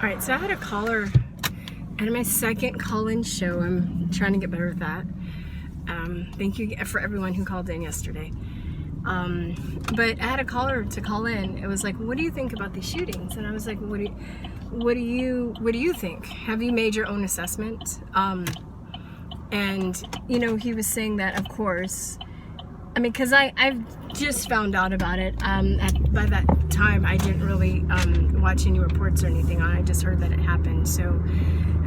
Alright, so I had a caller at my second call-in show. I'm trying to get better at that. Thank you for everyone who called in yesterday. But I had a caller to call in. It was like, what do you think about these shootings? And I was like, what do you think? Have you made your own assessment? And you know, he was saying that, of course, I mean, because I've just found out about it. By that time, I didn't really watch any reports or anything on it. I just heard that it happened. So,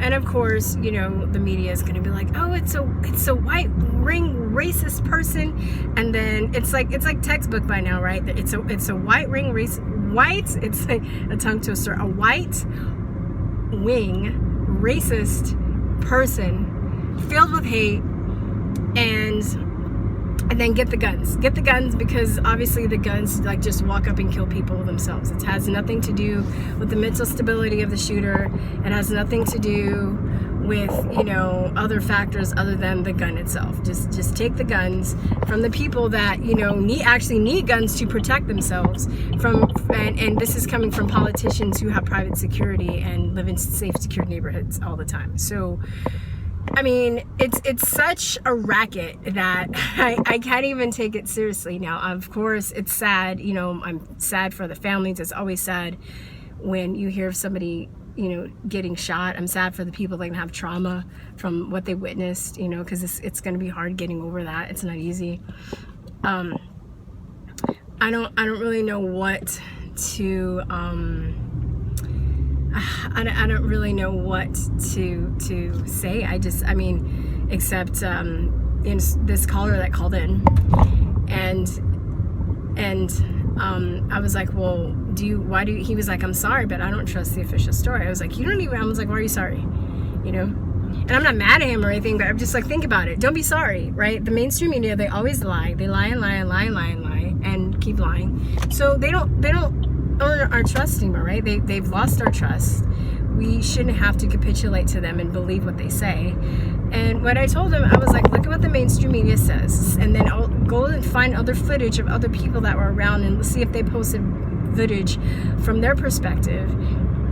and of course, you know, the media is going to be like, oh, it's a white ring racist person, and then it's like textbook by now, right? It's a white ring it's like a tongue twister, a white wing racist person filled with hate, and then get the guns because obviously the guns like just walk up and kill people themselves. It has nothing to do with the mental stability of the shooter. It has nothing to do with, you know, other factors other than the gun itself. Just take the guns from the people that, you know, need guns to protect themselves from, and this is coming from politicians who have private security and live in safe, secure neighborhoods all the time. So I mean, it's such a racket that I can't even take it seriously now. Of course, it's sad. You know, I'm sad for the families. It's always sad when you hear of somebody, you know, getting shot. I'm sad for the people that have trauma from what they witnessed, you know, because it's going to be hard getting over that. It's not easy. I don't really know what to... I don't really know what to say. I mean, except in this caller that called in, and I was like, well, why do you, he was like, I'm sorry, but I don't trust the official story. I was like, I was like, why are you sorry? You know? And I'm not mad at him or anything, but I'm just like, think about it. Don't be sorry, right? The mainstream media, they always lie. They lie and lie and lie and lie and lie and keep lying. So they don't earn our trust anymore, right? They've lost our trust. We shouldn't have to capitulate to them and believe what they say. And what I told him, I was like, look at what the mainstream media says, and then I'll go and find other footage of other people that were around and see if they posted footage from their perspective,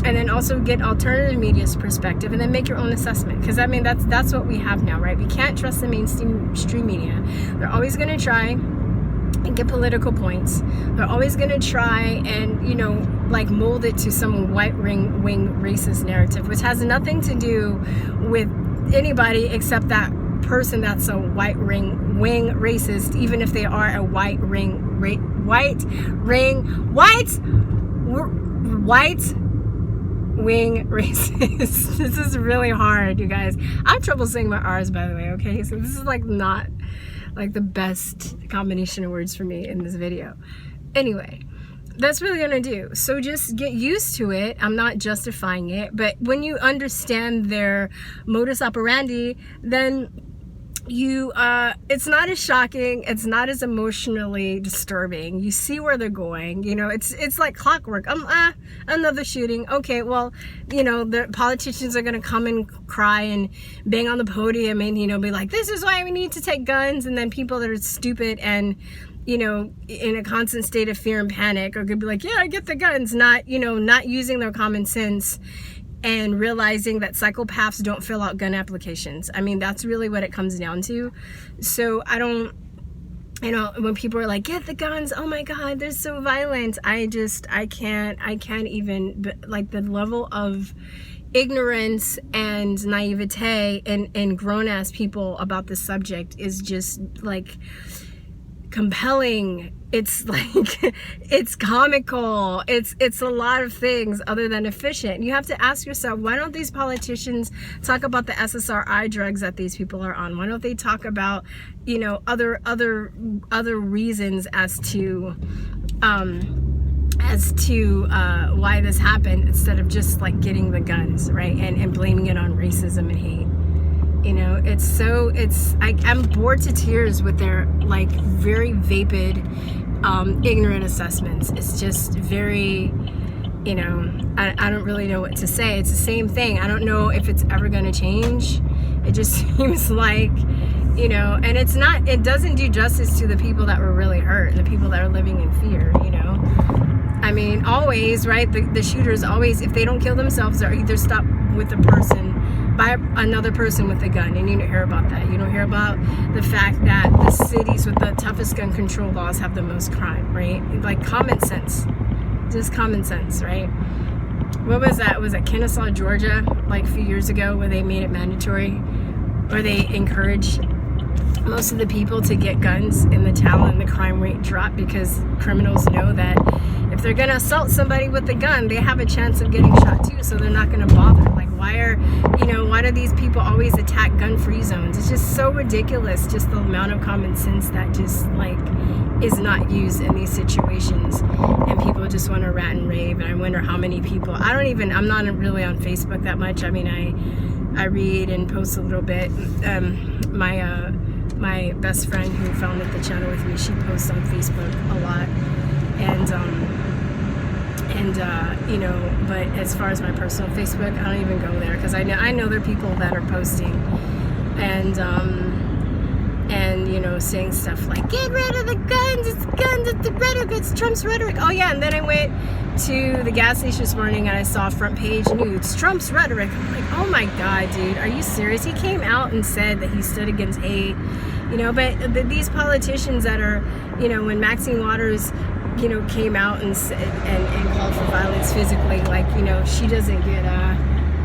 and then also get alternative media's perspective, and then make your own assessment. Because I mean, that's what we have now, right? We can't trust the mainstream media. They're always going to try and get political points. They're always going to try and, you know, like mold it to some white wing racist narrative, which has nothing to do with anybody except that person that's a white wing racist, even if they are a white wing racist. This is really hard, you guys. I have trouble saying my R's, by the way, okay? So this is like not like the best combination of words for me in this video. Anyway, that's really gonna do. So just get used to it. I'm not justifying it, but when you understand their modus operandi, then you it's not as shocking, it's not as emotionally disturbing. You see where they're going, you know. It's like clockwork. Another shooting. Okay, well, you know, the politicians are gonna come and cry and bang on the podium and, you know, be like, this is why we need to take guns, and then people that are stupid and, you know, in a constant state of fear and panic are gonna be like, yeah, I get the guns, not using their common sense and realizing that psychopaths don't fill out gun applications. I mean, that's really what it comes down to. So I don't, you know, when people are like, get the guns, oh my God, they're so violent. I can't even, like, the level of ignorance and naivete in grown-ass people about this subject is just like compelling. It's like, it's comical, it's a lot of things other than efficient. You have to ask yourself, why don't these politicians talk about the SSRI drugs that these people are on? Why don't they talk about, you know, other reasons as to why this happened, instead of just like getting the guns, right, and blaming it on racism and hate. You know, I'm bored to tears with their like very vapid, ignorant assessments. It's just very, you know, I don't really know what to say. It's the same thing. I don't know if it's ever going to change. It just seems like, you know, and it doesn't do justice to the people that were really hurt and the people that are living in fear, you know. I mean, always, right? The shooters always, if they don't kill themselves, are either stopped with a person, by another person with a gun. And you don't hear about that. You don't hear about the fact that the cities with the toughest gun control laws have the most crime, right? Like common sense. Just common sense, right? What was that? Was it Kennesaw, Georgia, like a few years ago, where they made it mandatory, or they encouraged most of the people to get guns in the town, and the crime rate dropped because criminals know that if they're going to assault somebody with a gun, they have a chance of getting shot too, so they're not going to bother. Like, why do these people always attack gun-free zones? It's just so ridiculous, just the amount of common sense that just like is not used in these situations, and people just want to rant and rave. And I wonder how many people, I'm not really on Facebook that much. I mean, I read and post a little bit. My best friend who founded the channel with me, she posts on Facebook a lot, and but as far as my personal Facebook, I don't even go there, because I know there are people that are posting and saying stuff like, get rid of the guns, it's guns, it's the rhetoric, it's Trump's rhetoric. Oh yeah, and then I went to the gas station this morning and I saw front page news, Trump's rhetoric. I'm like, oh my God, dude, are you serious? He came out and said that he stood against hate, but these politicians that are, when Maxine Waters, came out and called for violence physically, like,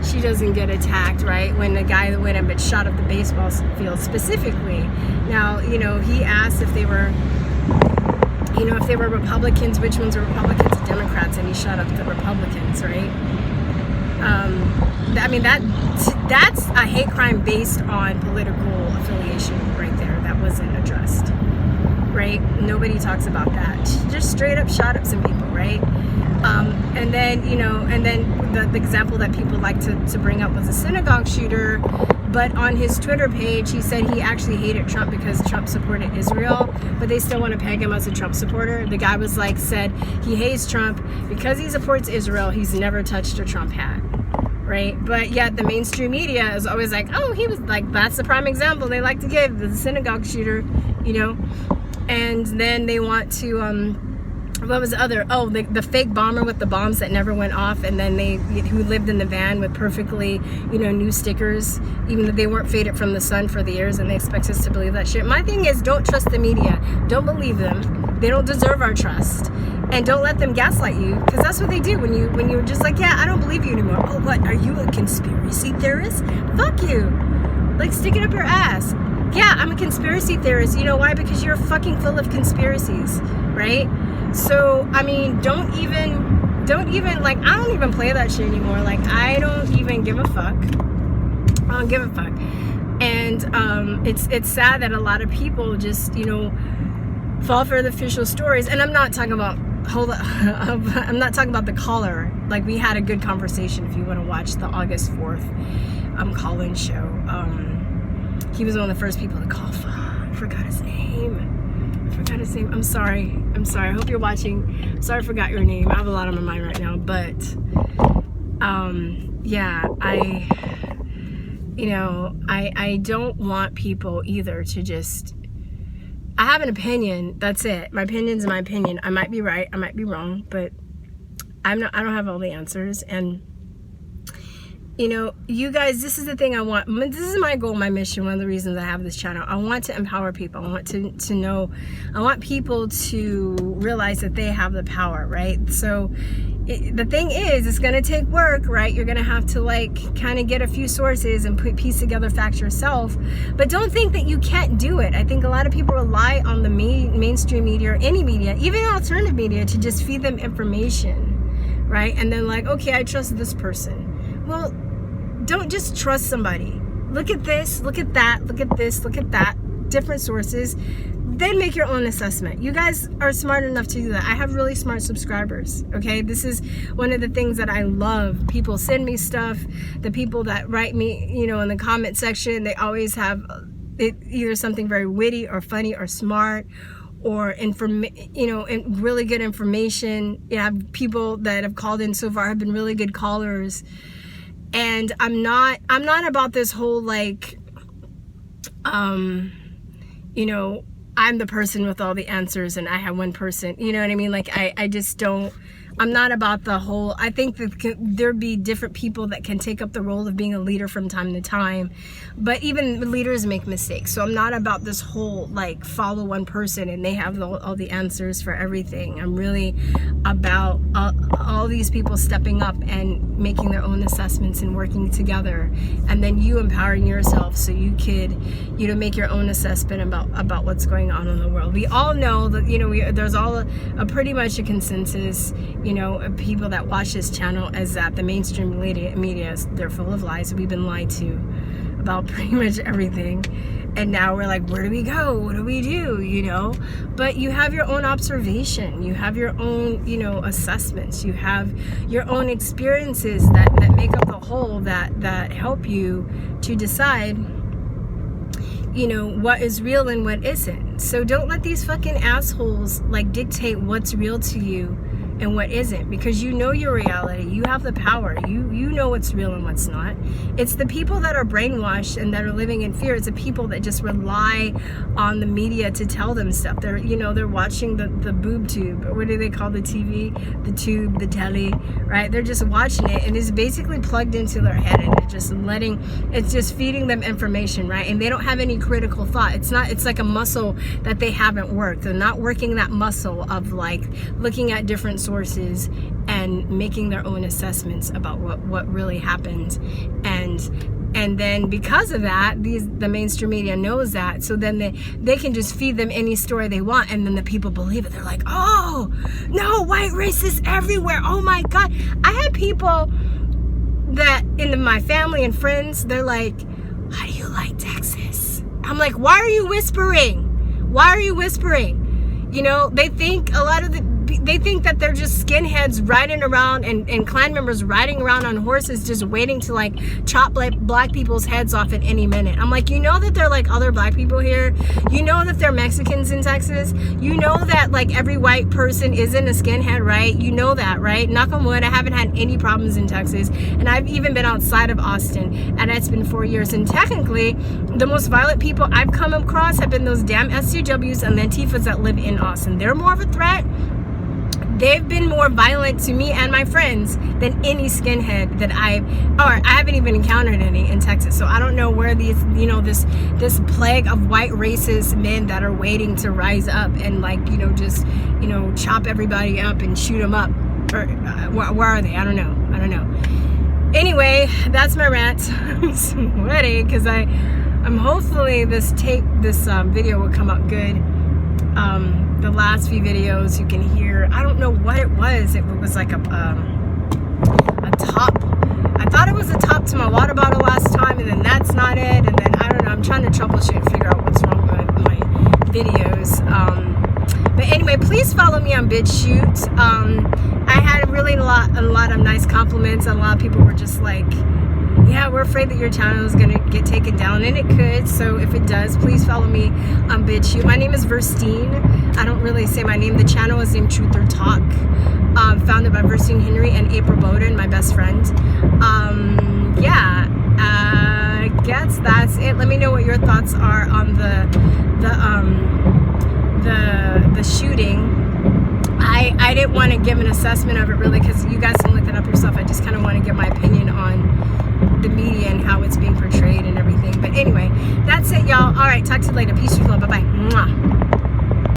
she doesn't get attacked, right? When the guy that went up and shot up the baseball field specifically. Now, he asked if they were, if they were Republicans, which ones were Republicans and Democrats, and he shot up the Republicans, right? I mean, that's a hate crime based on political affiliation right there. That wasn't addressed, right? Nobody talks about that. Just straight up shot up some people, right? And then the example that people like to bring up was a synagogue shooter, but on his Twitter page, he said he actually hated Trump because Trump supported Israel, but they still want to peg him as a Trump supporter. The guy said he hates Trump because he supports Israel. He's never touched a Trump hat, right? But yet the mainstream media is always like, oh, he was like, that's the prime example they like to give, the synagogue shooter, and then they want to, what was the other? Oh, the fake bomber with the bombs that never went off, and then who lived in the van with perfectly, new stickers, even though they weren't faded from the sun for the years, and they expect us to believe that shit. My thing is, don't trust the media. Don't believe them. They don't deserve our trust. And don't let them gaslight you, because that's what they do when you're just like, yeah, I don't believe you anymore. Oh, what? Are you a conspiracy theorist? Fuck you. Like, stick it up your ass. Yeah, I'm a conspiracy theorist. You know why? Because you're fucking full of conspiracies, right? So, I mean, don't even, like, I don't even play that shit anymore. Like, I don't even give a fuck. I don't give a fuck. And it's sad that a lot of people just, fall for the official stories. And I'm not talking about, I'm not talking about the caller. Like, we had a good conversation if you want to watch the August 4th call-in show. He was one of the first people to call. I forgot his name. I'm sorry. I hope you're watching. Sorry I forgot your name. I have a lot on my mind right now. But, yeah, I don't want people either to just, I have an opinion. That's it. My opinion's my opinion. I might be right. I might be wrong. But I don't have all the answers. And, you guys, this is the thing I want. This is my goal, my mission, one of the reasons I have this channel. I want to empower people. I want to know, I want people to realize that they have the power, right? So the thing is, it's going to take work, right? You're going to have to like kind of get a few sources and piece together facts yourself. But don't think that you can't do it. I think a lot of people rely on the mainstream media or any media, even alternative media, to just feed them information, right? And then like, okay, I trust this person. Well, don't just trust somebody. Look at this, look at that, look at this, look at that, different sources. Then make your own assessment. You guys are smart enough to do that. I have really smart subscribers, okay? This is one of the things that I love. People send me stuff. The people that write me, in the comment section, they always have either something very witty or funny or smart, or really good information. You have people that have called in so far have been really good callers. And I'm not about this whole like, I'm the person with all the answers and I have one person, you know what I mean? Like I just don't, I'm not about the whole, I think that there'd be different people that can take up the role of being a leader from time to time, but even leaders make mistakes. So I'm not about this whole like follow one person and they have all the answers for everything. I'm really about all these people stepping up and making their own assessments and working together, and then you empowering yourself so you could, you know, make your own assessment about what's going on in the world. We all know that, you know, there's all a pretty much a consensus, you know, of people that watch this channel, is that the mainstream media, they're full of lies. We've been lied to about pretty much everything, and now we're like, where do we go? What do we do? You know, but you have your own observation, you have your own, you know, assessments, you have your own experiences that make up the whole, that help you to decide, you know, what is real and what isn't. So don't let these fucking assholes like dictate what's real to you and what isn't, because you know your reality. You have the power. You know what's real and what's not. It's the people that are brainwashed and that are living in fear. It's the people that just rely on the media to tell them stuff. They're, you know, they're watching the boob tube. What do they call the TV? The tube, the telly, right? They're just watching it, and it's basically plugged into their head, and it's just feeding them information, right? And they don't have any critical thought. It's like a muscle that they haven't worked. They're not working that muscle of like looking at different sources and making their own assessments about what really happened. And then because of that, the mainstream media knows that, so then they can just feed them any story they want, and then the people believe it. They're like, oh no, white racists everywhere, oh my god. I had people that in my family and friends, they're like, how do you like Texas? I'm like, why are you whispering? You know, they think that they're just skinheads riding around and Klan members riding around on horses just waiting to like chop black people's heads off at any minute. I'm like, you know that they're like other black people here? You know that they're Mexicans in Texas? You know that like every white person isn't a skinhead, right? You know that, right? Knock on wood, I haven't had any problems in Texas, and I've even been outside of Austin, and it's been 4 years, and technically the most violent people I've come across have been those damn SJWs and Antifas that live in Austin. They're more of a threat. They've been more violent to me and my friends than any skinhead that I haven't even encountered any in Texas. So I don't know where these, you know, this plague of white racist men that are waiting to rise up and like, you know, just, you know, chop everybody up and shoot them up. Or where are they? I don't know. Anyway, that's my rant. I'm sweaty because I'm hopefully this video will come out good. The last few videos you can hear, I don't know what it was. It was like a top. I thought it was a top to my water bottle last time, and then that's not it. And then I don't know. I'm trying to troubleshoot and figure out what's wrong with my videos. But anyway, please follow me on BitChute. I had really a lot of nice compliments, and a lot of people were just like, yeah, we're afraid that your channel is going to get taken down, and it could. So if it does, please follow me on BitChute. My name is Verstine. I don't really say my name. The channel is named Truth or Talk, founded by Verstine Henry and April Bowden, my best friend. Yeah, I guess that's it. Let me know what your thoughts are on the shooting. I didn't want to give an assessment of it really, because you guys can look that up yourself. I just kind of want to give my opinion on the media and how it's being portrayed and everything. But anyway, that's it, y'all. All right, talk to you later. Peace, truth, love. Bye-bye.